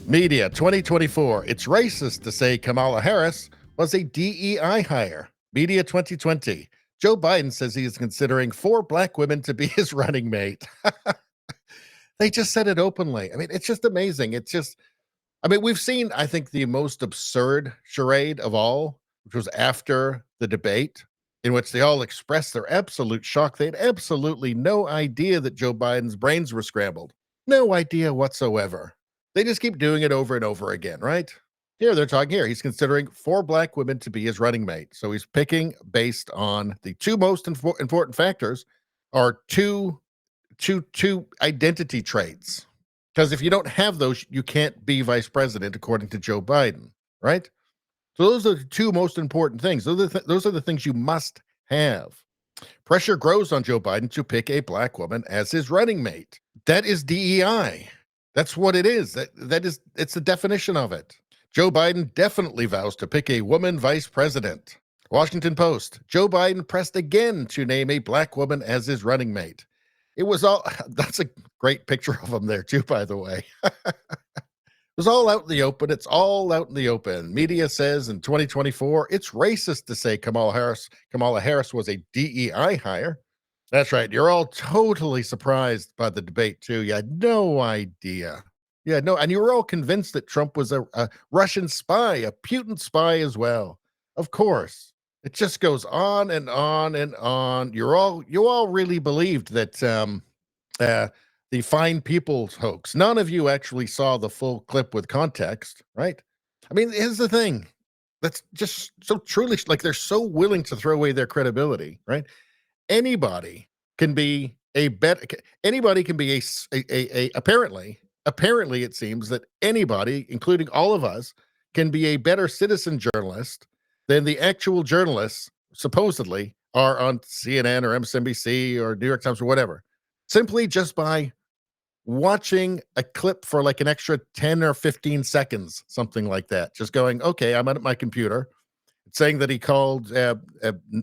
Media 2024. It's racist to say Kamala Harris was a DEI hire. Media 2020. Joe Biden says he is considering 4 black women to be his running mate. They just said it openly. I mean, it's just amazing. We've seen, I think, the most absurd charade of all, which was after the debate, in which they all expressed their absolute shock. They had absolutely no idea that Joe Biden's brains were scrambled. No idea whatsoever. They just keep doing it over and over again, right? Here, they're talking here. He's considering 4 black women to be his running mate. So he's picking based on the 2 most important factors are two identity traits. Because if you don't have those, you can't be vice president, according to Joe Biden, right? So those are the 2 most important things. Those are the things you must have. Pressure grows on Joe Biden to pick a black woman as his running mate. That is DEI. That's what it is. It's the definition of it. Joe Biden definitely vows to pick a woman vice president. Washington Post. Joe Biden pressed again to name a black woman as his running mate. That's a great picture of him there too, by the way. It was all out in the open. It's all out in the open. Media says in 2024, it's racist to say Kamala Harris was a DEI hire. That's right. You're all totally surprised by the debate too. You had no idea. And you were all convinced that Trump was a Russian spy, a Putin spy as well. Of course. It just goes on and on and on. You all really believed that the fine people's hoax. None of you actually saw the full clip with context, right? I mean, here's the thing. That's just so truly, like, they're so willing to throw away their credibility, right? Anybody can be apparently it seems that anybody, including all of us, can be a better citizen journalist than the actual journalists supposedly are on CNN or MSNBC or New York Times or whatever, simply just by watching a clip for like an extra 10 or 15 seconds, something like that. Just going, okay, I'm at my computer. It's saying that he called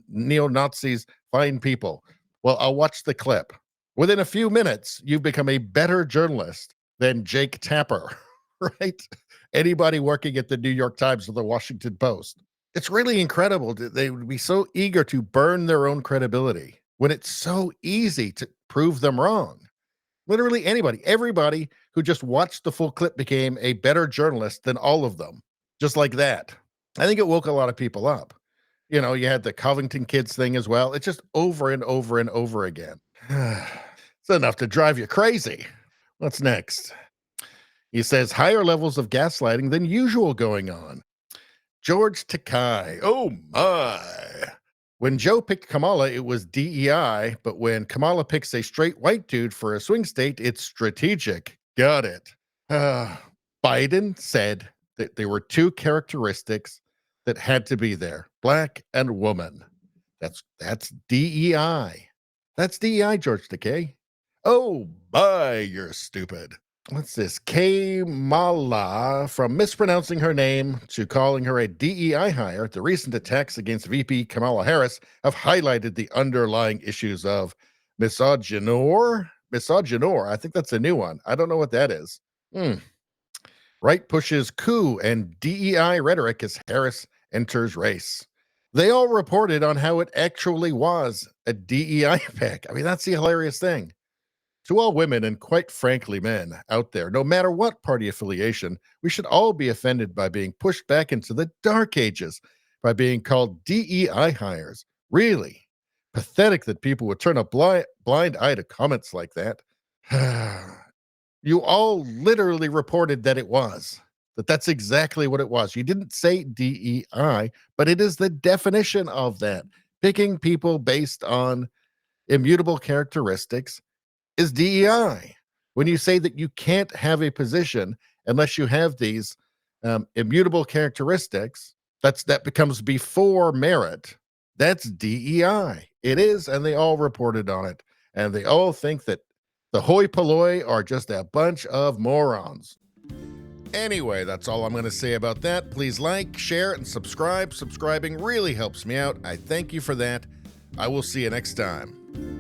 neo-Nazis fine people. Well, I'll watch the clip. Within a few minutes, you've become a better journalist than Jake Tapper, right? Anybody working at the New York Times or the Washington Post. It's really incredible that they would be so eager to burn their own credibility when it's so easy to prove them wrong. Literally anybody, everybody who just watched the full clip became a better journalist than all of them, just like that. I think it woke a lot of people up. You know, you had the Covington kids thing as well. It's just over and over and over again. It's enough to drive you crazy. What's next? He says higher levels of gaslighting than usual going on. George Takei. Oh my. When Joe picked Kamala, it was DEI, but when Kamala picks a straight white dude for a swing state, it's strategic. Got it. Biden said that there were 2 characteristics that had to be there: black and woman. That's DEI. That's DEI, George Takei. Oh my, you're stupid. What's this? Kamala, from mispronouncing her name to calling her a DEI hire, the recent attacks against VP Kamala Harris have highlighted the underlying issues of misogynoir. I think that's a new one. I don't know what that is. Right pushes coup and DEI rhetoric as Harris enters race. They all reported on how it actually was a DEI pick. I mean, that's the hilarious thing. To all women and, quite frankly, men out there, no matter what party affiliation, we should all be offended by being pushed back into the dark ages by being called DEI hires. Really pathetic that people would turn a blind eye to comments like that. You all literally reported that that's exactly what it was. You didn't say DEI, but it is the definition of that. Picking people based on immutable characteristics is DEI. When you say that you can't have a position unless you have these immutable characteristics, that becomes before merit. That's DEI. It is, and they all reported on it. And they all think that the hoi polloi are just a bunch of morons. Anyway, that's all I'm going to say about that. Please like, share, and subscribe. Subscribing really helps me out. I thank you for that. I will see you next time.